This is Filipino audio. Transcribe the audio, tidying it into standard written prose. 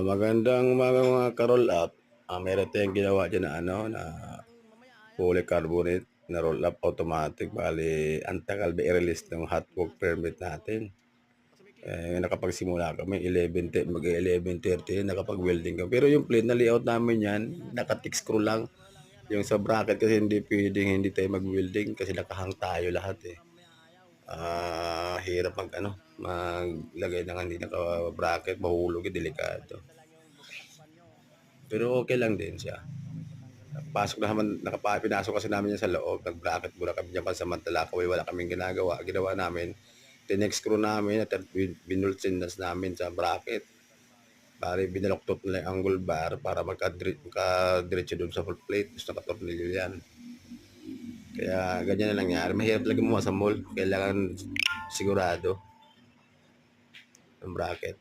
Magandang umaga mga ka-roll up. Meron tayong ginawa diyan na na polycarbonate na roll up automatic. Bale, ang tagal ba i-release ng hot work permit natin. Nakapagsimula kami 11:30 nakapag-welding kami. Pero yung plate na layout namin yan, naka-tick screw lang. Yung sa bracket kasi hindi pwedeng hindi tayo mag-welding kasi nakahang tayo lahat eh. Hirap maglagay ng hindi naka-bracket, mahulog, delikado. Pero okay lang din siya. Pinasok kasi namin yan sa loob, nag-bracket muna kami dyan pansamantala, kaway wala kaming ginagawa. Ginawa namin, tinex screw namin at binulsindas namin sa bracket. Bali, binaloktot nila yung angle bar para magka-diretso doon sa full plate. Gusto nakatornilyo yan. Kaya ganyan na nangyari. Mahirap lagi mo sa mold. Kailangan sigurado ang bracket.